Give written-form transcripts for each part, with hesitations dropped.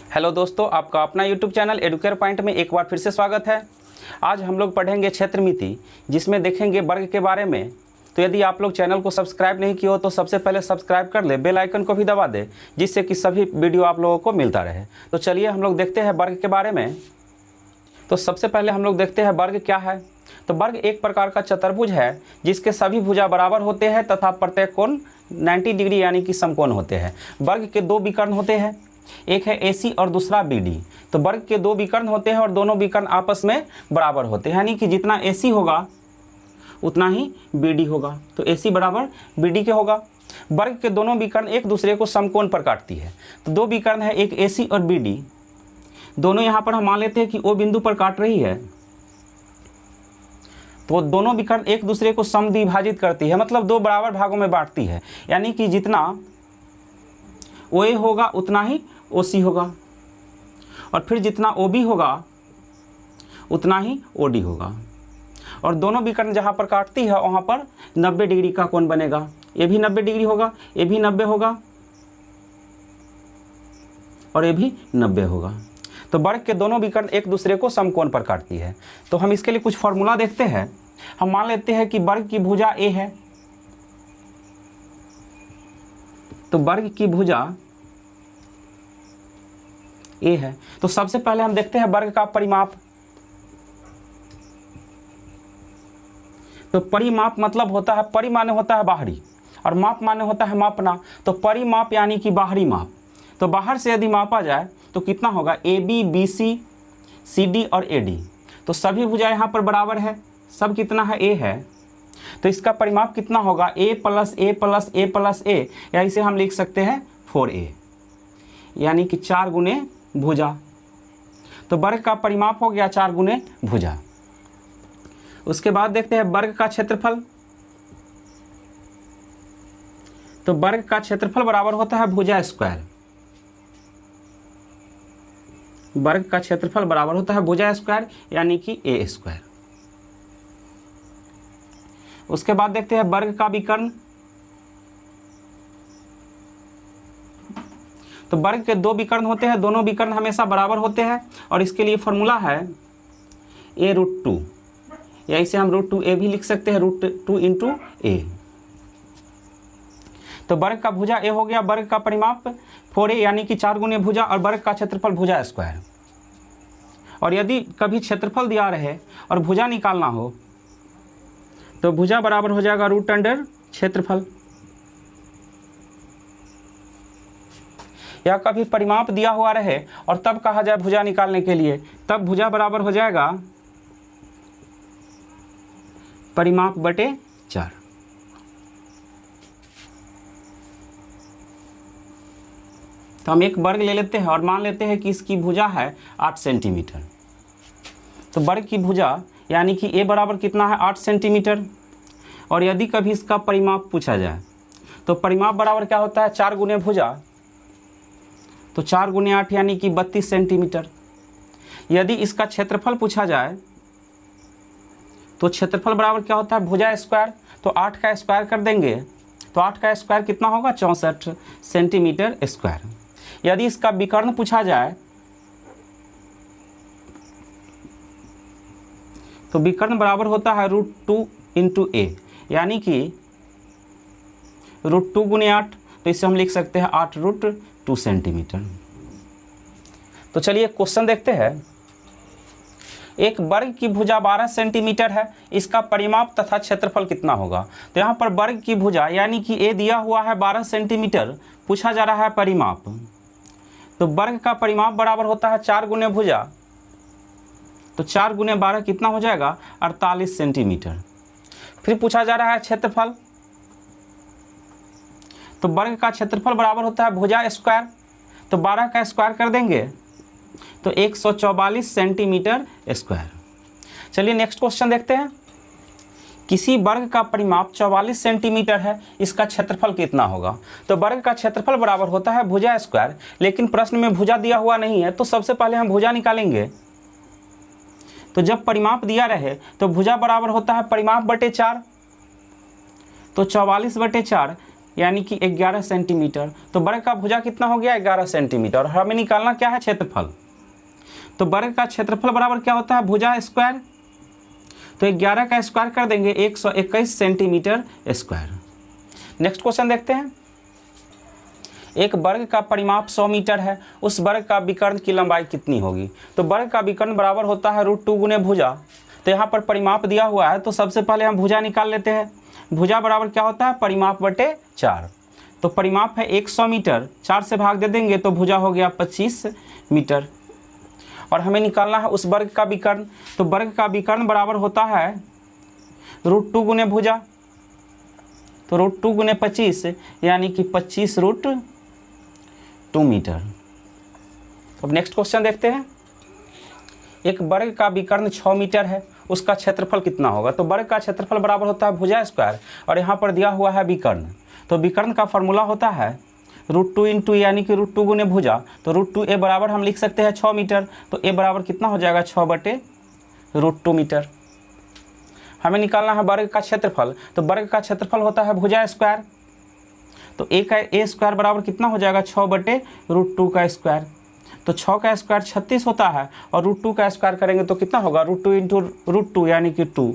Hello दोस्तों, आपका अपना यूट्यूब चैनल एडुकेयर पॉइंट में एक बार फिर से स्वागत है। आज हम लोग पढ़ेंगे क्षेत्रमिति, जिसमें देखेंगे वर्ग के बारे में। तो यदि आप लोग चैनल को सब्सक्राइब नहीं किए हो तो सबसे पहले सब्सक्राइब कर ले, बेल आइकन को भी दबा दे, जिससे कि सभी वीडियो आप लोगों को मिलता रहे। तो चलिए हम लोग देखते हैं वर्ग के बारे में। तो सबसे पहले हम लोग देखते हैं वर्ग क्या है। तो वर्ग एक प्रकार का चतुर्भुज है जिसके सभी भुजा बराबर होते हैं तथा प्रत्येक कोण 90 डिग्री यानी कि समकोण होते हैं। वर्ग के दो विकर्ण होते हैं, एक है AC और दूसरा BD। तो वर्ग के दो विकर्ण होते हैं और दोनों विकर्ण आपस में बराबर होते हैं, यानी कि जितना AC होगा उतना ही BD होगा। तो AC बराबर BD के होगा। वर्ग के दोनों विकर्ण एक दूसरे को समकोण पर काटती है। तो दो विकर्ण है, एक AC और BD, दोनों यहाँ पर हम मान लेते हैं कि O बिंदु पर काट रही है। तो दोनों विकर्ण एक दूसरे को समद्विभाजित करती है, मतलब दो बराबर भागों में बांटती है, यानी कि जितना OA होगा उतना ही OC होगा, और फिर जितना OB होगा उतना ही OD होगा। और दोनों विकर्ण जहाँ पर काटती है वहाँ पर 90 डिग्री का कोण बनेगा। ये भी 90 डिग्री होगा, ये भी 90 होगा और ये भी 90 होगा। तो वर्ग के दोनों विकर्ण एक दूसरे को समकोण पर काटती है। तो हम इसके लिए कुछ फॉर्मूला देखते हैं। हम मान लेते हैं कि वर्ग की भुजा A है। तो वर्ग की भुजा A है। तो सबसे पहले हम देखते हैं वर्ग का परिमाप। तो परिमाप मतलब होता है, परि माने होता है बाहरी और माप माने होता है मापना। तो परिमाप यानी कि बाहरी माप। तो बाहर से यदि मापा जाए तो कितना होगा, AB, BC, CD और AD। तो सभी भुजा यहाँ पर बराबर है, सब कितना है, A है। तो इसका परिमाप कितना होगा, A plus A plus A plus A, या इसे हम लिख सकते हैं 4A, यानी कि 4 गुने भुजा। तो वर्ग का परिमाप हो गया 4 गुने भुजा। उसके बाद देखते हैं वर्ग का क्षेत्रफल। तो वर्ग का क्षेत्रफल बराबर होता है भुजा स्क्वायर। वर्ग का क्षेत्रफल बराबर होता है भुजा स्क्वायर यानी कि A स्क्वायर। उसके बाद देखते हैं वर्ग का विकर्ण। तो वर्ग के दो विकर्ण होते हैं, दोनों विकर्ण हमेशा बराबर होते हैं, और इसके लिए फॉर्मूला है A√2, या इसे हम √2A भी लिख सकते हैं, √2 इंटू A। तो वर्ग का भुजा A हो गया, वर्ग का परिमाप 4A यानी कि 4 गुने भुजा, और वर्ग का क्षेत्रफल भुजा स्क्वायर। और यदि कभी क्षेत्रफल दिया रहे और भुजा निकालना हो तो भुजा बराबर हो जाएगा √अंडर क्षेत्रफल। या कभी परिमाप दिया हुआ रहे और तब कहा जाए भुजा निकालने के लिए, तब भुजा बराबर हो जाएगा परिमाप बटे 4। तो हम एक वर्ग ले लेते हैं और मान लेते हैं कि इसकी भुजा है 8 सेंटीमीटर। तो वर्ग की भुजा यानी कि A बराबर कितना है, 8 सेंटीमीटर। और यदि कभी इसका परिमाप पूछा जाए तो परिमाप बराबर क्या होता है, 4 गुने भुजा। तो 4 गुने 8 यानी कि 32 सेंटीमीटर। यदि इसका क्षेत्रफल पूछा जाए तो क्षेत्रफल बराबर क्या होता है, भुजा स्क्वायर। तो 8 का स्क्वायर कर देंगे तो 8 का स्क्वायर कितना होगा, 64 सेंटीमीटर स्क्वायर। यदि इसका विकर्ण पूछा जाए तो विकर्ण बराबर होता है √2 इंटू A, यानी कि √2 गुने 8। तो इसे हम लिख सकते हैं 8√2 सेंटीमीटर। तो चलिए क्वेश्चन देखते हैं। एक वर्ग की भुजा 12 सेंटीमीटर है, इसका परिमाप तथा क्षेत्रफल कितना होगा। तो यहाँ पर वर्ग की भुजा यानी कि A दिया हुआ है 12 सेंटीमीटर, पूछा जा रहा है परिमाप। तो वर्ग का परिमाप बराबर होता है 4 गुने भुजा। तो 4 गुने 12 कितना हो जाएगा, 48 सेंटीमीटर। फिर पूछा जा रहा है क्षेत्रफल। तो वर्ग का क्षेत्रफल बराबर होता है भुजा स्क्वायर। तो 12 का स्क्वायर कर देंगे तो 144 सेंटीमीटर स्क्वायर। चलिए नेक्स्ट क्वेश्चन देखते हैं। किसी वर्ग का परिमाप 44 सेंटीमीटर है, इसका क्षेत्रफल कितना होगा। तो वर्ग का क्षेत्रफल बराबर होता है भुजा स्क्वायर, लेकिन प्रश्न में भुजा दिया हुआ नहीं है, तो सबसे पहले हम भुजा निकालेंगे। तो जब परिमाप दिया रहे तो भुजा बराबर होता है परिमाप बटे 4। तो 44 बटे 4 यानी कि 11 सेंटीमीटर। तो वर्ग का भुजा कितना हो गया 11 सेंटीमीटर। और हमें निकालना क्या है क्षेत्रफल। तो वर्ग का क्षेत्रफल बराबर क्या होता है भुजा स्क्वायर। तो 11 का स्क्वायर कर देंगे 121 सेंटीमीटर स्क्वायर। नेक्स्ट क्वेश्चन देखते हैं। एक वर्ग का परिमाप 100 मीटर है, उस वर्ग का विकर्ण की लंबाई कितनी होगी। तो वर्ग का विकर्ण बराबर होता है √2 गुने भुजा। तो यहाँ पर परिमाप दिया हुआ है तो सबसे पहले हम भुजा निकाल लेते हैं। भुजा बराबर क्या होता है परिमाप बटे 4। तो परिमाप है 100 मीटर, 4 से भाग दे देंगे तो भुजा हो गया 25 मीटर। और हमें निकालना है उस वर्ग का विकर्ण। तो वर्ग का विकर्ण बराबर होता है √2 गुने भुजा। तो √2 गुने 25 यानी कि 25 √2 मीटर। अब नेक्स्ट क्वेश्चन देखते हैं। एक वर्ग का विकर्ण 6 मीटर है, उसका क्षेत्रफल कितना होगा। तो वर्ग का क्षेत्रफल बराबर होता है भुजा स्क्वायर और यहाँ पर दिया हुआ है विकर्ण। तो विकर्ण का फॉर्मूला होता है √2 इंटू यानी कि √2 गुने भुजा। तो √2 ए बराबर हम लिख सकते हैं 6 मीटर। तो ए बराबर कितना हो जाएगा 6 बटे √2 मीटर। हमें निकालना है वर्ग का क्षेत्रफल। तो वर्ग का क्षेत्रफल होता है भुजा स्क्वायर। तो ए स्क्वायर बराबर कितना हो जाएगा 6 बटे √2 का स्क्वायर। तो 6 का स्क्वायर 36 होता है और √2 का स्क्वायर करेंगे तो कितना होगा √2 इंटू √2 यानी कि 2।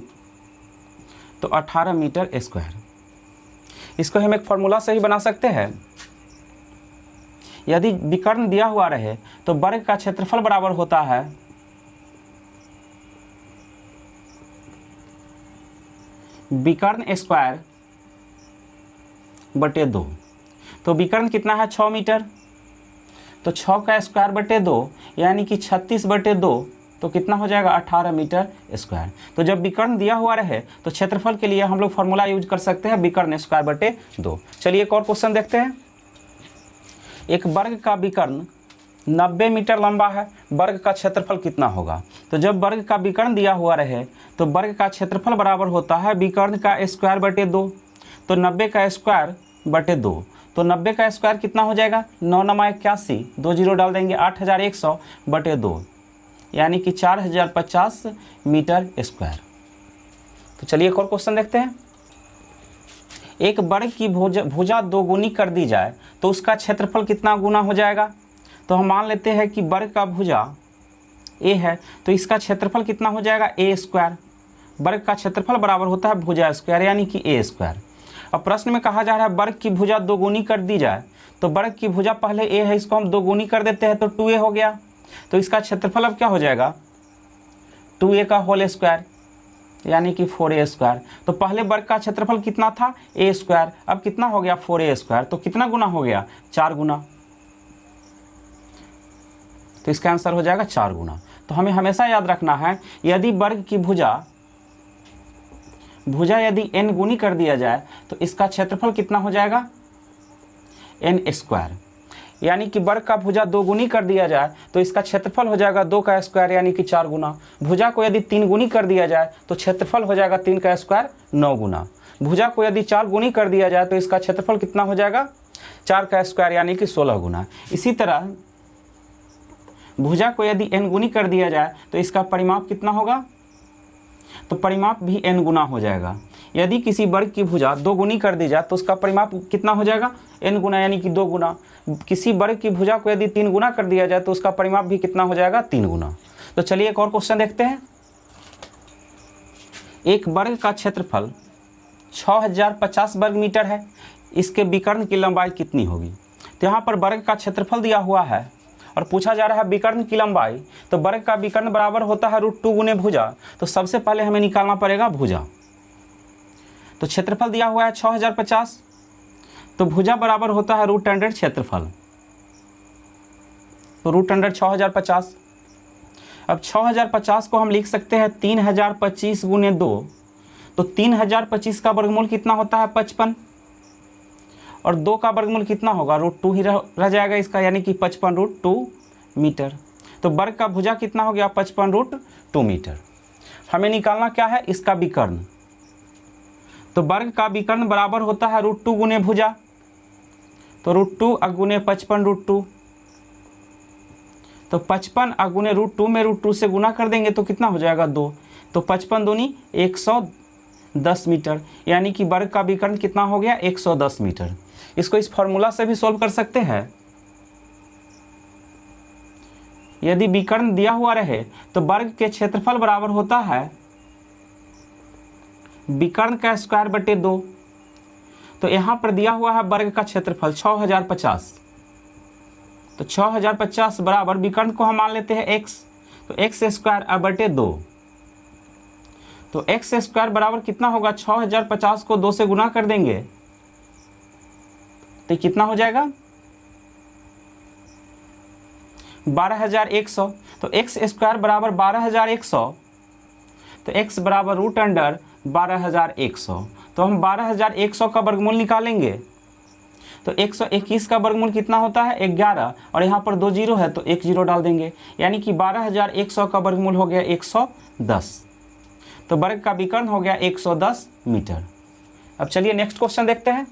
तो 18 मीटर स्क्वायर। इसको हम एक फॉर्मूला से ही बना सकते हैं। यदि विकर्ण दिया हुआ रहे तो वर्ग का क्षेत्रफल बराबर होता है विकर्ण स्क्वायर बटे 2। तो विकर्ण कितना है 6 मीटर। तो 6 का स्क्वायर बटे 2 यानी कि 36 बटे 2 तो कितना हो जाएगा 18 मीटर स्क्वायर। तो जब विकर्ण दिया हुआ रहे तो क्षेत्रफल के लिए हम लोग फॉर्मूला यूज कर सकते हैं विकर्ण स्क्वायर बटे 2। चलिए एक और क्वेश्चन देखते हैं। एक वर्ग का विकर्ण 90 मीटर लंबा है, वर्ग का क्षेत्रफल कितना होगा। तो जब वर्ग का विकर्ण दिया हुआ रहे तो वर्ग का क्षेत्रफल बराबर होता है विकर्ण का स्क्वायर बटे 2। तो 90 का स्क्वायर बटे 2। तो 90 का स्क्वायर कितना हो जाएगा 9 9 81, 2 जीरो डाल देंगे 8100 बटे 2 यानी कि 4050 मीटर स्क्वायर। तो चलिए एक और क्वेश्चन देखते हैं। एक वर्ग की भुजा 2 गुनी कर दी जाए तो उसका क्षेत्रफल कितना गुना हो जाएगा। तो हम मान लेते हैं कि वर्ग का भुजा ए है तो इसका क्षेत्रफल कितना हो जाएगा ए स्क्वायर। वर्ग का क्षेत्रफल बराबर होता है भुजा स्क्वायर यानी कि ए स्क्वायर। अब प्रश्न में कहा जा रहा है वर्ग की भुजा 2 गुनी कर दी जाए। तो वर्ग की भुजा पहले ए है, इसको हम 2 गुनी कर देते हैं तो 2a हो गया। तो इसका क्षेत्रफल अब क्या हो जाएगा 2a का होल स्क्वायर यानी कि 4a स्क्वायर। तो पहले वर्ग का क्षेत्रफल कितना था a स्क्वायर, अब कितना हो गया 4a स्क्वायर। तो कितना गुना हो गया 4 गुना। तो इसका आंसर हो जाएगा 4 गुना। तो हमें हमेशा याद रखना है यदि वर्ग की भुजा यदि n गुनी कर दिया जाए तो इसका क्षेत्रफल कितना हो जाएगा n स्क्वायर। यानी कि वर्ग का भुजा 2 गुनी कर दिया जाए तो इसका क्षेत्रफल हो जाएगा 2 का स्क्वायर यानी कि 4 गुना। भुजा को यदि 3 गुनी कर दिया जाए तो क्षेत्रफल हो जाएगा 3 का स्क्वायर 9 गुना। भुजा को यदि 4 गुनी कर दिया जाए तो इसका क्षेत्रफल कितना हो जाएगा 4 का स्क्वायर यानी कि 16 गुना। इसी तरह भुजा को यदि n गुनी कर दिया जाए तो इसका परिमाप कितना होगा। तो परिमाप भी n गुना हो जाएगा। यदि किसी वर्ग की भुजा 2 गुनी कर दी जाए तो उसका परिमाप कितना हो जाएगा n गुना यानी कि 2 गुना। किसी वर्ग की भुजा को यदि 3 गुना कर दिया जाए तो उसका परिमाप भी कितना हो जाएगा 3 गुना। तो चलिए एक और क्वेश्चन देखते हैं। एक वर्ग का क्षेत्रफल 6050 वर्ग मीटर है, इसके विकर्ण की लंबाई कितनी होगी। तो यहाँ पर वर्ग का क्षेत्रफल दिया हुआ है और पूछा जा रहा है विकर्ण की लंबाई। तो वर्ग का विकर्ण बराबर होता है √2 गुने भुजा। तो सबसे पहले हमें निकालना पड़ेगा भुजा। तो क्षेत्रफल दिया हुआ है 6050, तो भुजा बराबर होता है √100 क्षेत्रफल। तो √100 6050। अब 6050 को हम लिख सकते हैं 3025 गुने 2। तो 3025 का वर्गमूल कितना होता है 55 और 2 का वर्गमूल कितना होगा √2 ही रह जाएगा इसका यानी कि 55 √2 मीटर। तो वर्ग का भुजा कितना हो गया 55 √2 मीटर। हमें निकालना क्या है इसका विकर्ण। तो वर्ग का विकर्ण बराबर होता है √2 गुने भुजा। तो √2 गुने 55 √2। तो 55 गुने √2 में √2 से गुना कर देंगे तो कितना हो जाएगा 2। तो 55 दूनी 110 मीटर यानी कि वर्ग का विकर्ण कितना हो गया 110 मीटर। इसको इस फॉर्मूला से भी सोल्व कर सकते हैं। यदि विकर्ण दिया हुआ रहे तो वर्ग के क्षेत्रफल बराबर होता है विकर्ण का स्क्वायर बटे 2। तो यहां पर दिया हुआ है वर्ग का क्षेत्रफल 6050, तो 6050 बराबर विकर्ण को हम मान लेते हैं x, तो x स्क्वायर बटे 2। तो x स्क्वायर बराबर कितना होगा, 6050 को 2 से गुना कर देंगे तो कितना हो जाएगा 12100। तो x स्क्वायर बराबर 12100, तो x बराबर रूट अंडर 12100। तो हम 12100 का वर्गमूल निकालेंगे तो 121 का वर्गमूल कितना होता है 11, और यहाँ पर 2 जीरो है तो 1 जीरो डाल देंगे, यानी कि 12100 का वर्गमूल हो गया 110। तो वर्ग का विकर्ण हो गया 110 मीटर। अब चलिए नेक्स्ट क्वेश्चन देखते हैं।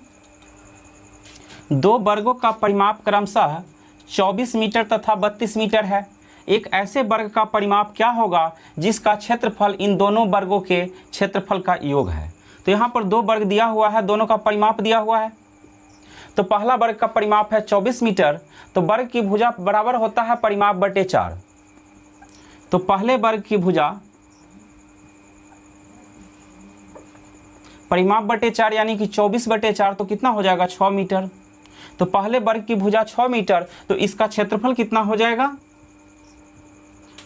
दो वर्गों का परिमाप क्रमशः 24 मीटर तथा 32 मीटर है। एक ऐसे वर्ग का परिमाप क्या होगा जिसका क्षेत्रफल इन दोनों वर्गों के क्षेत्रफल का योग है। तो यहाँ पर दो वर्ग दिया हुआ है, दोनों का परिमाप दिया हुआ है। तो पहला वर्ग का परिमाप है 24 मीटर, तो वर्ग की भुजा बराबर होता है परिमाप बटे 4। तो पहले वर्ग की भुजा परिमाप बटे 4 यानी कि 24 बटे 4, तो कितना हो जाएगा 6 मीटर। तो पहले वर्ग की भुजा 6 मीटर, तो इसका क्षेत्रफल कितना हो जाएगा,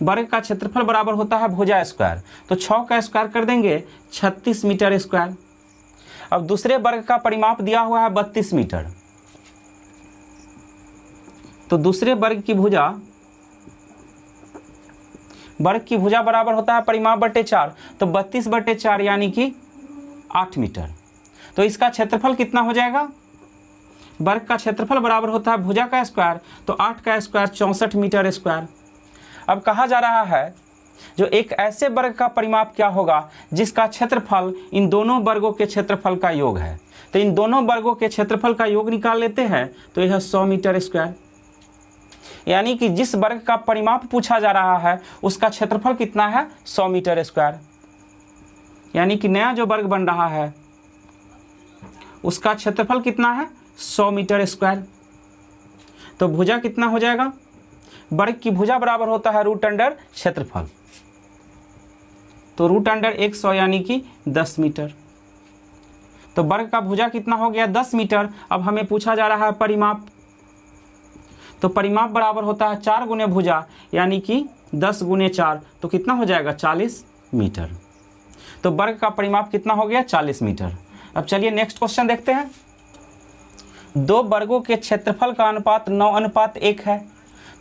वर्ग का क्षेत्रफल बराबर होता है भुजा स्क्वायर, तो 6 का स्क्वायर कर देंगे 36 मीटर स्क्वायर। अब दूसरे वर्ग का परिमाप दिया हुआ है 32 मीटर, तो दूसरे वर्ग की भुजा बराबर होता है परिमाप बटे 4, तो 32 बटे 4 यानी कि 8 मीटर। तो इसका क्षेत्रफल कितना हो जाएगा, वर्ग का क्षेत्रफल बराबर होता है भुजा का स्क्वायर, तो 8 का स्क्वायर 64 मीटर स्क्वायर। अब कहा जा रहा है जो एक ऐसे वर्ग का परिमाप क्या होगा जिसका क्षेत्रफल इन दोनों वर्गों के क्षेत्रफल का योग है। तो इन दोनों वर्गों के क्षेत्रफल का योग निकाल लेते हैं, तो यह 100 मीटर स्क्वायर। यानी कि जिस वर्ग का परिमाप पूछा जा रहा है उसका क्षेत्रफल कितना है 100 मीटर स्क्वायर। यानी कि नया जो वर्ग बन रहा है उसका क्षेत्रफल कितना है 100 मीटर स्क्वायर। तो भुजा कितना हो जाएगा, वर्ग की भुजा बराबर होता है रूट अंडर क्षेत्रफल, तो रूट अंडर 100 यानी कि 10 मीटर। तो वर्ग का भुजा कितना हो गया 10 मीटर। अब हमें पूछा जा रहा है परिमाप, तो परिमाप बराबर होता है 4 गुने भुजा यानी कि 10 गुने 4, तो कितना हो जाएगा 40 मीटर। तो वर्ग का परिमाप कितना हो गया 40 मीटर। अब चलिए नेक्स्ट क्वेश्चन देखते हैं। दो वर्गों के क्षेत्रफल का अनुपात 9:1 है,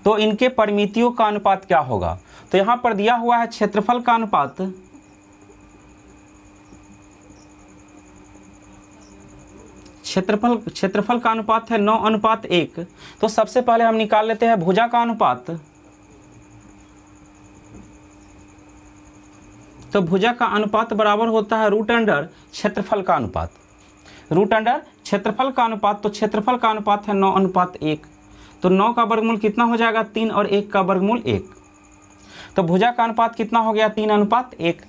तो इनके परिमितियों का अनुपात क्या होगा। तो यहां पर दिया हुआ है क्षेत्रफल का अनुपात, क्षेत्रफल का अनुपात है 9:1। तो सबसे पहले हम निकाल लेते हैं भुजा का अनुपात। तो भुजा का अनुपात बराबर होता है रूट अंडर क्षेत्रफल का अनुपात, रूट अंडर क्षेत्रफल का अनुपात। तो क्षेत्रफल का अनुपात है 9:1, तो 9 का वर्गमूल कितना हो जाएगा 3 और 1 का वर्गमूल 1। तो भुजा का अनुपात कितना हो गया 3:1।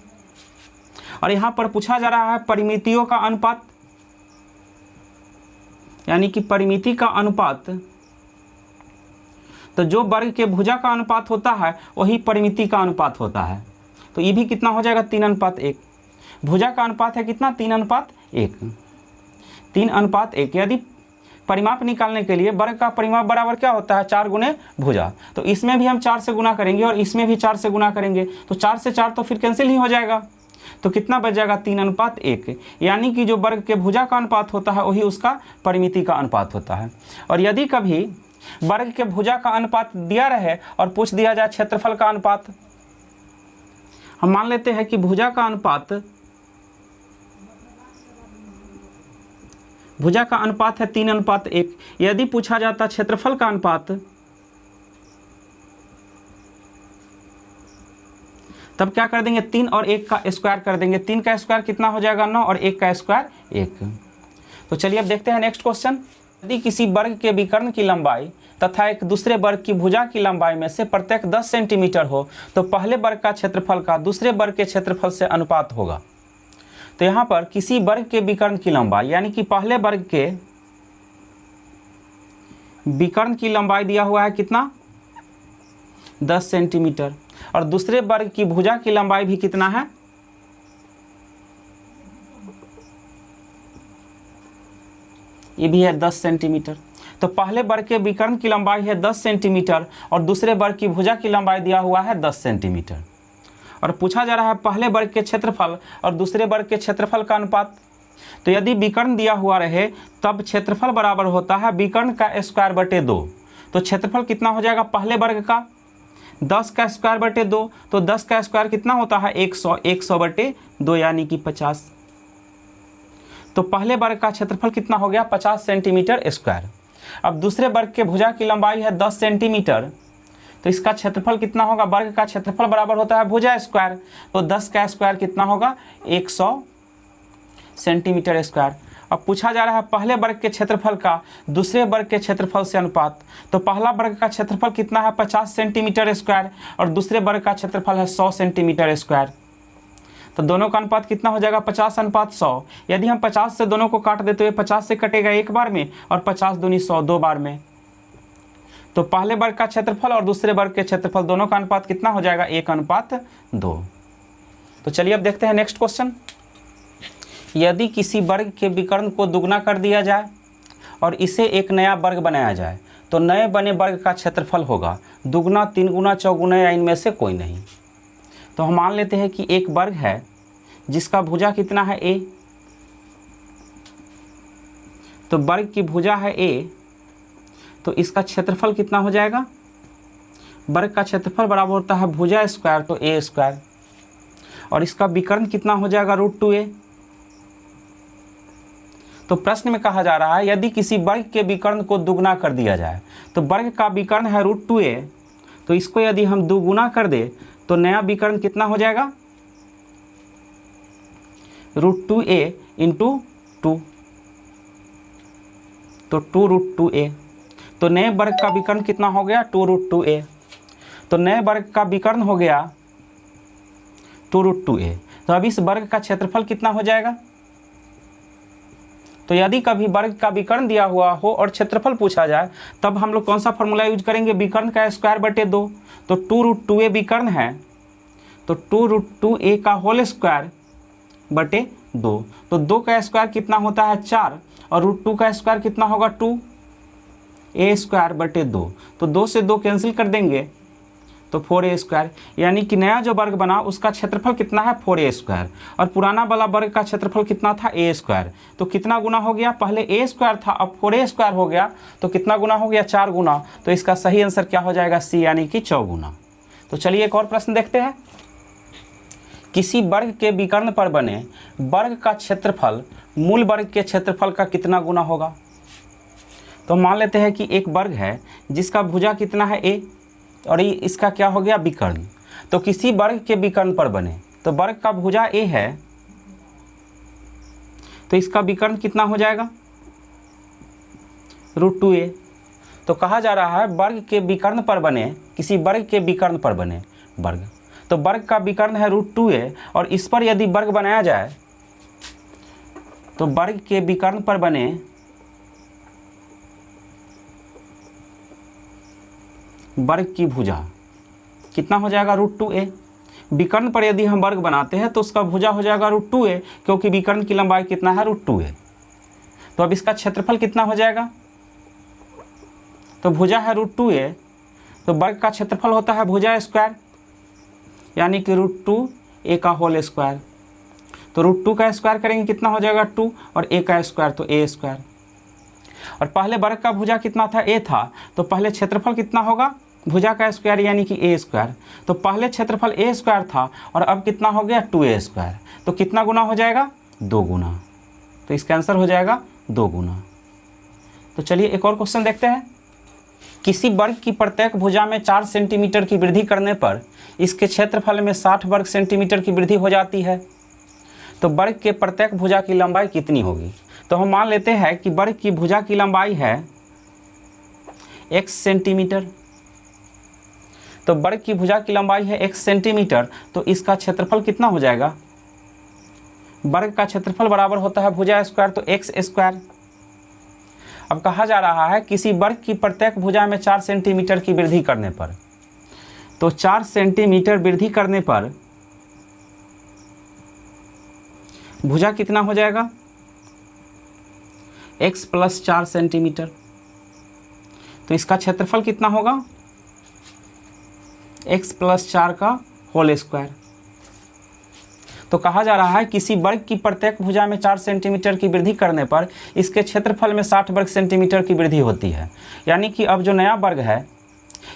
और यहाँ पर पूछा जा रहा है परिमितियों का अनुपात, यानी कि परिमिति का अनुपात। तो जो वर्ग के भुजा का अनुपात होता है वही परिमिति का अनुपात होता है। तो ये भी कितना हो जाएगा 3:1। भुजा का अनुपात है कितना 3:1, 3:1। यदि परिमाप निकालने के लिए वर्ग का परिमाप बराबर क्या होता है 4 गुने भुजा, तो इसमें भी हम 4 से गुना करेंगे और इसमें भी 4 से गुना करेंगे, तो 4 से 4 तो फिर कैंसिल ही हो जाएगा। तो कितना बच जाएगा 3:1, यानी कि जो वर्ग के भुजा का अनुपात होता है वही उसका परिमिति का अनुपात होता है। और यदि कभी वर्ग के भुजा का अनुपात दिया रहे और पूछ दिया जाए क्षेत्रफल का अनुपात, हम मान लेते हैं कि भुजा का अनुपात है 3:1। यदि पूछा जाता क्षेत्रफल का अनुपात, तब क्या कर देंगे 3 और 1 का स्क्वायर कर देंगे। 3 का स्क्वायर कितना हो जाएगा 9 और 1 का स्क्वायर 1। तो चलिए अब देखते हैं नेक्स्ट क्वेश्चन। यदि किसी वर्ग के विकर्ण की लंबाई तथा एक दूसरे वर्ग की भुजा की लंबाई में से प्रत्येक 10 सेंटीमीटर हो तो पहले वर्ग का क्षेत्रफल का दूसरे वर्ग के क्षेत्रफल से अनुपात होगा। तो यहाँ पर किसी वर्ग के विकर्ण की लंबाई यानी कि पहले वर्ग के विकर्ण की लंबाई दिया हुआ है कितना, 10 सेंटीमीटर, और दूसरे वर्ग की भुजा की लंबाई भी कितना है, ये भी है 10 सेंटीमीटर। तो पहले वर्ग के विकर्ण की लंबाई है 10 सेंटीमीटर और दूसरे वर्ग की भुजा की लंबाई दिया हुआ है 10 सेंटीमीटर। और पूछा जा रहा है पहले वर्ग के क्षेत्रफल और दूसरे वर्ग के क्षेत्रफल का अनुपात। तो यदि विकर्ण दिया हुआ रहे तब क्षेत्रफल बराबर होता है विकर्ण का स्क्वायर बटे 2। तो क्षेत्रफल कितना हो जाएगा पहले वर्ग का, 10 का स्क्वायर बटे 2, तो 10 का स्क्वायर कितना होता है 100, 100 बटे 2 यानी कि 50। तो पहले वर्ग का क्षेत्रफल कितना हो गया 50 सेंटीमीटर स्क्वायर। अब दूसरे वर्ग के भुजा की लंबाई है 10 सेंटीमीटर, तो इसका क्षेत्रफल कितना होगा, वर्ग का क्षेत्रफल बराबर होता है भुजा स्क्वायर, तो 10 का स्क्वायर कितना होगा 100 सेंटीमीटर स्क्वायर। अब पूछा जा रहा है पहले वर्ग के क्षेत्रफल का दूसरे वर्ग के क्षेत्रफल से अनुपात। तो पहला वर्ग का क्षेत्रफल कितना है 50 सेंटीमीटर स्क्वायर और दूसरे वर्ग का क्षेत्रफल है 100 सेंटीमीटर स्क्वायर। तो दोनों का अनुपात कितना हो जाएगा 50:100। यदि हम 50 से दोनों को काट दे तो ये 50 से कटेगा एक बार में और 50 दूनी 100 दो बार में। तो पहले वर्ग का क्षेत्रफल और दूसरे वर्ग के क्षेत्रफल दोनों का अनुपात कितना हो जाएगा 1:2। तो चलिए अब देखते हैं नेक्स्ट क्वेश्चन। यदि किसी वर्ग के विकर्ण को दुगना कर दिया जाए और इसे एक नया वर्ग बनाया जाए तो नए बने वर्ग का क्षेत्रफल होगा दुगना, 3 गुना, 4 गुना या इनमें से कोई नहीं। तो हम मान लेते हैं कि एक वर्ग है जिसका भुजा कितना है a, तो वर्ग की भुजा है a, तो इसका क्षेत्रफल कितना हो जाएगा, वर्ग का क्षेत्रफल बराबर होता है भुजा स्क्वायर तो a स्क्वायर, और इसका विकर्ण कितना हो जाएगा √2a। तो प्रश्न में कहा जा रहा है यदि किसी वर्ग के विकर्ण को दुगना कर दिया जाए, तो वर्ग का विकर्ण है √2a, तो इसको यदि हम दुगुना कर दे तो नया विकर्ण कितना हो जाएगा √2a इंटू 2, तो 2√2a। तो नए वर्ग का विकर्ण कितना हो गया 2√2a। तो नए वर्ग का विकर्ण हो गया 2√2a। तो अब इस वर्ग का क्षेत्रफल कितना हो जाएगा। तो यदि कभी वर्ग का विकर्ण दिया हुआ हो और क्षेत्रफल पूछा जाए तब हम लोग कौन सा फॉर्मूला यूज करेंगे, विकर्ण का स्क्वायर बटे 2। तो 2√2a विकर्ण है तो 2√2a का होल स्क्वायर बटे 2। तो 2 का स्क्वायर कितना होता है 4 और √2 का स्क्वायर कितना होगा 2a स्क्वायर बटे 2। तो 2 से 2 कैंसिल कर देंगे तो 4a स्क्वायर, यानी कि नया जो वर्ग बना उसका क्षेत्रफल कितना है 4a स्क्वायर और पुराना वाला वर्ग का क्षेत्रफल कितना था a स्क्वायर। तो कितना गुना हो गया, पहले a स्क्वायर था अब 4a स्क्वायर हो गया, तो कितना गुना हो गया 4 गुना। तो इसका सही आंसर क्या हो जाएगा C यानी कि 4 गुना। तो चलिए एक और प्रश्न देखते हैं। किसी वर्ग के विकर्ण पर बने वर्ग का क्षेत्रफल मूल वर्ग के क्षेत्रफल का कितना गुना होगा। तो मान लेते हैं कि एक वर्ग है जिसका भुजा कितना है a और ये इसका क्या हो गया विकर्ण। तो किसी वर्ग के विकर्ण पर बने, तो वर्ग का भुजा a है तो इसका विकर्ण कितना हो जाएगा √2a। तो कहा जा रहा है वर्ग के विकर्ण पर बने, किसी वर्ग के विकर्ण पर बने वर्ग, तो वर्ग का विकर्ण है √2a और इस पर यदि वर्ग बनाया जाए तो वर्ग के विकर्ण पर बने वर्ग की भुजा कितना हो जाएगा √2a। विकर्ण पर यदि हम वर्ग बनाते हैं तो उसका भुजा हो जाएगा √2a क्योंकि विकर्ण की लंबाई कितना है √2a। तो अब इसका क्षेत्रफल कितना हो जाएगा, तो भुजा है √2a तो वर्ग का क्षेत्रफल होता है भुजा स्क्वायर यानी कि √2a का होल स्क्वायर। तो √2 का स्क्वायर करेंगे कितना हो जाएगा 2 और a का स्क्वायर तो a स्क्वायर। और पहले वर्ग का भुजा कितना था a था, तो पहले क्षेत्रफल कितना होगा भुजा का स्क्वायर यानी कि a स्क्वायर। तो पहले क्षेत्रफल a स्क्वायर था और अब कितना हो गया 2a स्क्वायर। तो कितना गुना हो जाएगा 2 गुना। तो इसका आंसर हो जाएगा 2 गुना। तो चलिए एक और क्वेश्चन देखते हैं। किसी वर्ग की प्रत्येक भुजा में 4 सेंटीमीटर की वृद्धि करने पर इसके क्षेत्रफल में 60 वर्ग सेंटीमीटर की वृद्धि हो जाती है। तो वर्ग के प्रत्येक भुजा की लंबाई कितनी होगी। तो हम मान लेते हैं कि वर्ग की भुजा की लंबाई है x सेंटीमीटर। तो वर्ग की भुजा की लंबाई है x सेंटीमीटर, तो इसका क्षेत्रफल कितना हो जाएगा, वर्ग का क्षेत्रफल बराबर होता है भुजा स्क्वायर तो x स्क्वायर। अब कहा जा रहा है किसी वर्ग की प्रत्येक भुजा में 4 सेंटीमीटर की वृद्धि करने पर, तो 4 सेंटीमीटर वृद्धि करने पर भुजा कितना हो जाएगा, x + 4 सेंटीमीटर। तो इसका क्षेत्रफल कितना होगा, x + 4 का होल स्क्वायर। तो कहा जा रहा है किसी वर्ग की प्रत्येक भुजा में 4 सेंटीमीटर की वृद्धि करने पर इसके क्षेत्रफल में 60 वर्ग सेंटीमीटर की वृद्धि होती है। यानी कि अब जो नया वर्ग है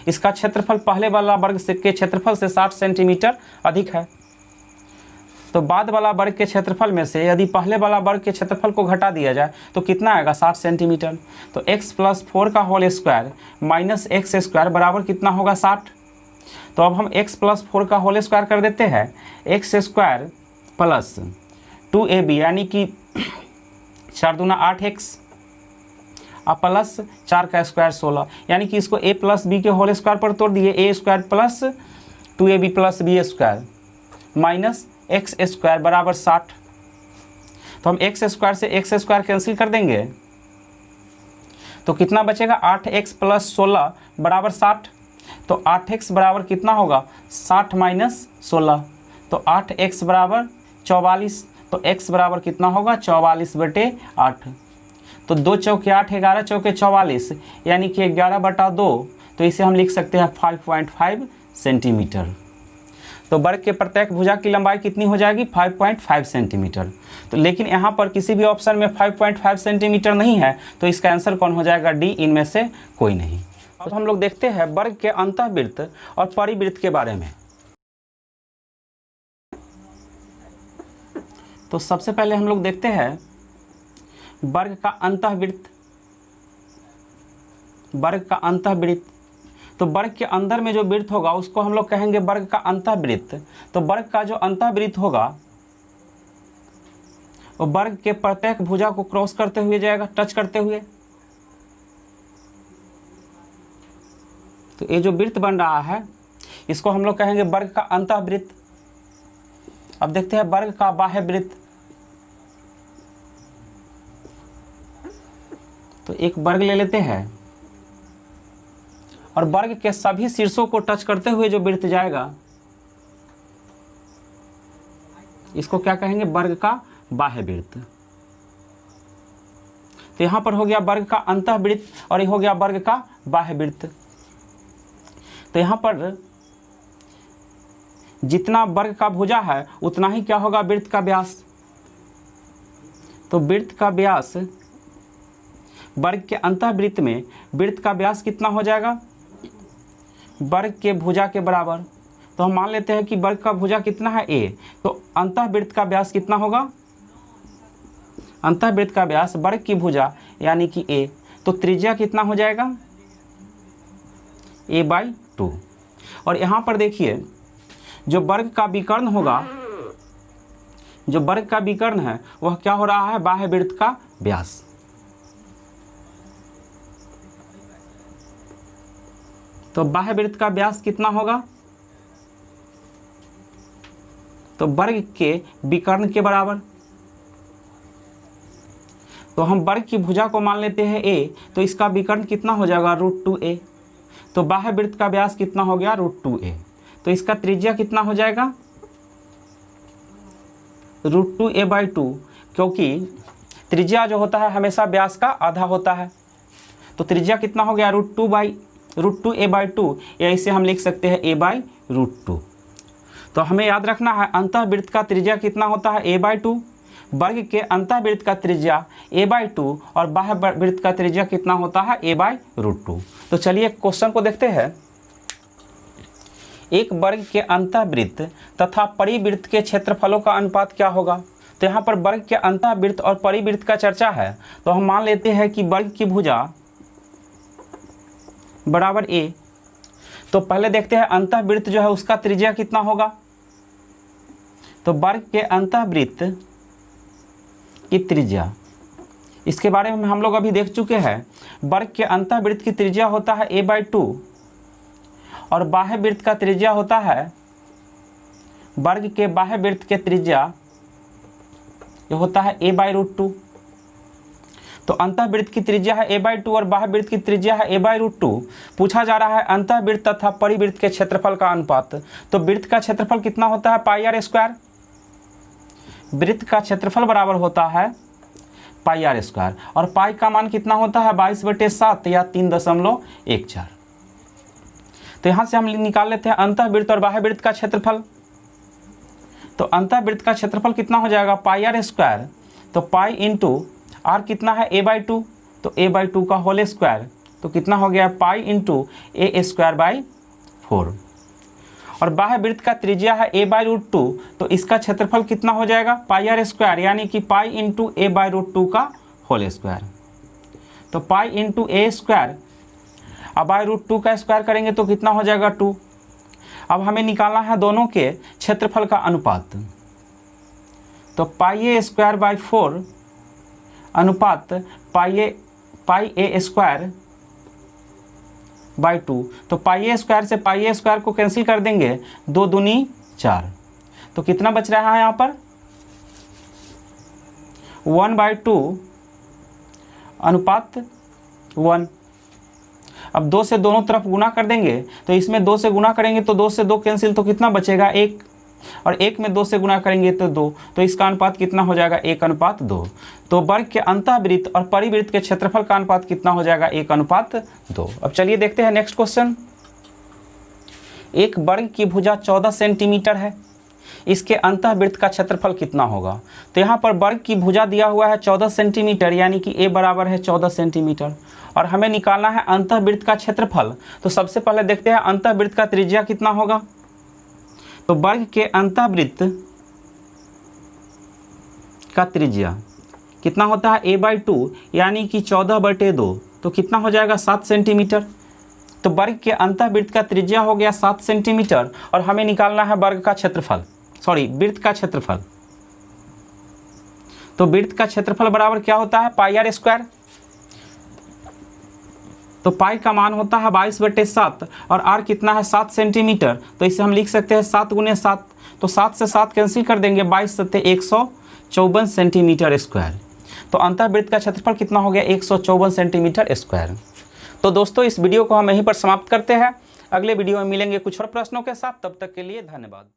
इसका क्षेत्रफल पहले वाला वर्ग के क्षेत्रफल से 60 सेंटीमीटर अधिक है। तो बाद वाला वर्ग के क्षेत्रफल में से यदि पहले वाला वर्ग के क्षेत्रफल को घटा दिया जाए तो कितना आएगा, 60 सेंटीमीटर। तो x + 4 का whole square minus x square बराबर कितना होगा, 60। तो अब हम x + 4 का होल स्क्वायर कर देते हैं, x स्क्वायर प्लस 2ab यानी कि 4 दूना 8x अब प्लस 4 का स्क्वायर 16, यानी कि इसको a + b के होल स्क्वायर पर तोड़ दिए, a square plus 2ab + b square minus x square बराबर 60। तो हम x स्क्वायर से x स्क्वायर कैंसिल कर देंगे तो कितना बचेगा, 8x + 16 बराबर 60। तो 8x बराबर कितना होगा, 60 माइनस 16, तो 8x बराबर 44। तो x बराबर कितना होगा, 44/8। तो 2 चौके 8, 11 चौके 44, यानी कि 11/2। तो इसे हम लिख सकते हैं 5.5 सेंटीमीटर। तो वर्ग के प्रत्येक भुजा की लंबाई कितनी हो जाएगी, 5.5 सेंटीमीटर। तो लेकिन यहाँ पर किसी भी ऑप्शन में 5.5 सेंटीमीटर नहीं है, तो इसका आंसर कौन हो जाएगा, डी, इनमें से कोई नहीं। अब हम लोग देखते हैं वर्ग के अंतःवृत्त और परिवृत्त के बारे में। तो सबसे पहले हम लोग देखते हैं वर्ग का अंतःवृत्त। वर्ग का अंतःवृत्त, तो वर्ग के अंदर में जो वृत्त होगा उसको हम लोग कहेंगे वर्ग का अंतःवृत्त। तो वर्ग का जो अंतःवृत्त होगा वो वर्ग के प्रत्येक भुजा को क्रॉस करते हुए जाएगा, टच करते हुए। तो ये जो वृत्त बन रहा है इसको हम लोग कहेंगे वर्ग का अंतःवृत्त। अब देखते हैं वर्ग का बाह्य वृत्त। तो एक वर्ग ले लेते हैं और वर्ग के सभी शीर्षों को टच करते हुए जो वृत्त जाएगा इसको क्या कहेंगे, वर्ग का बाह्य वृत्त। तो यहां पर हो गया वर्ग का अंतःवृत्त और ये हो गया वर्ग का बाह्य वृत्त। तो यहां पर जितना वर्ग का भुजा है उतना ही क्या होगा, वृत्त का व्यास। तो वृत्त का व्यास, वर्ग के अंतःवृत्त में वृत्त का व्यास कितना हो जाएगा, वर्ग के भुजा के बराबर। तो हम मान लेते हैं कि वर्ग का भुजा कितना है, a। तो अंतःवृत्त का व्यास कितना होगा, अंतःवृत्त का व्यास वर्ग की भुजा यानी कि a। तो त्रिज्या कितना हो जाएगा, a/2। और यहाँ पर देखिए जो वर्ग का विकर्ण होगा, जो वर्ग का विकर्ण है वह क्या हो रहा है, बाह्य वृत्त का व्यास। तो बाह्य वृत्त का व्यास कितना होगा, तो वर्ग के विकर्ण के बराबर। तो हम वर्ग की भुजा को मान लेते हैं a, तो इसका विकर्ण कितना हो जाएगा, √2a। तो बाह्य वृत्त का व्यास कितना हो गया, √2a। तो इसका त्रिज्या कितना हो जाएगा, √2a/2, क्योंकि त्रिज्या जो होता है हमेशा व्यास का आधा होता है। तो त्रिज्या कितना हो गया, √2a/2, या इसे हम लिख सकते हैं a/√2। तो हमें याद रखना है अंतःवृत्त का त्रिज्या कितना होता है, a/2। वर्ग के अंतःवृत्त का त्रिज्या a/2 और बाह्य वृत्त का त्रिज्या कितना होता है, a/√2। तो चलिए क्वेश्चन को देखते हैं। एक वर्ग के अंतःवृत्त तथा परिवृत्त के क्षेत्रफलों का अनुपात क्या होगा। तो यहाँ पर वर्ग के अंतःवृत्त और परिवृत्त का चर्चा है। तो हम मान लेते हैं कि वर्ग की भुजा बराबर a। तो पहले देखते हैं अंतःवृत्त जो है उसका त्रिज्या कितना होगा। तो वर्ग के अंतःवृत्त की त्रिज्या, इसके बारे में हम लोग अभी देख चुके हैं। वर्ग के अंतःवृत्त की त्रिज्या होता है a/2 और बाह्य वृत्त का त्रिज्या होता है, वर्ग के बाह्य वृत्त के त्रिज्या जो होता है a/√2। तो अंतःवृत्त की त्रिज्या है a/2 और बाह्यवृत्त की त्रिज्या है a/√2। पूछा जा रहा है अंतःवृत्त तथा परिवृत्त के क्षेत्रफल का अनुपात। तो वृत्त का क्षेत्रफल कितना होता है πr²। वृत्त का क्षेत्रफल बराबर होता है πr² और पाई का मान कितना होता है 22/7 या 3.14। तो यहाँ से हम निकाल लेते हैं अंतःवृत्त और बाह्यवृत्त का क्षेत्रफल। तो अंतःवृत्त का क्षेत्रफल कितना हो जाएगा πr²। तो पाई इंटू r कितना है a/2, तो a/2 का होल स्क्वायर, तो कितना हो गया पाई इंटू a²/4। और बाह्यवृत्त का त्रिज्या है a/√2, तो इसका क्षेत्रफल कितना हो जाएगा πr² यानी कि पाई इंटू a/√2 का होल स्क्वायर। तो पाई इंटू a², अब √2 का स्क्वायर करेंगे तो कितना हो जाएगा 2। अब हमें निकालना है दोनों के क्षेत्रफल का अनुपात। तो πa²/4 अनुपात πa²/2। तो πa² से πa² को कैंसिल कर देंगे, 2 दूनी 4। तो कितना बच रहा है यहाँ पर 1/2 अनुपात 1। अब 2 से दोनों तरफ गुना कर देंगे, तो इसमें 2 से गुना करेंगे तो 2 से 2 कैंसिल, तो कितना बचेगा 1, और 1 में 2 से गुना करेंगे तो 2, तो इसका अनुपात कितना हो जाएगा 1/2। तो वर्ग के अंतःवृत्त और परिवृत्त के क्षेत्रफल का अनुपात कितना हो जाएगा 1/2। अब चलिए देखते हैं नेक्स्ट क्वेश्चन। एक वर्ग की भुजा 14 सेंटीमीटर है, इसके अंतःवृत्त का क्षेत्रफल कितना होगा। तो यहाँ पर वर्ग की भुजा दिया हुआ है 14 सेंटीमीटर यानी कि a बराबर है 14 सेंटीमीटर, और हमें निकालना है अंतःवृत्त का क्षेत्रफल। तो सबसे पहले देखते हैं अंतःवृत्त का त्रिज्या कितना होगा। तो वर्ग के अंतःवृत्त का त्रिज्या कितना होता है a/2 यानी कि 14/2, तो कितना हो जाएगा 7 सेंटीमीटर। तो वर्ग के अंतःवृत्त का त्रिज्या हो गया 7 सेंटीमीटर, और हमें निकालना है वर्ग का क्षेत्रफल, वृत्त का क्षेत्रफल। तो वृत्त का क्षेत्रफल बराबर क्या होता है πr²। तो पाई का मान होता है 22/7 और r कितना है 7 सेंटीमीटर, तो इसे हम लिख सकते हैं 7 × 7। तो 7 से 7 कैंसिल कर देंगे, 22 × 7 154 सेंटीमीटर स्क्वायर। तो अंतःवृत्त का क्षेत्रफल कितना हो गया 154 सेंटीमीटर स्क्वायर। तो दोस्तों इस वीडियो को हम यहीं पर समाप्त करते हैं। अगले वीडियो में मिलेंगे कुछ और प्रश्नों के साथ, तब तक के लिए धन्यवाद।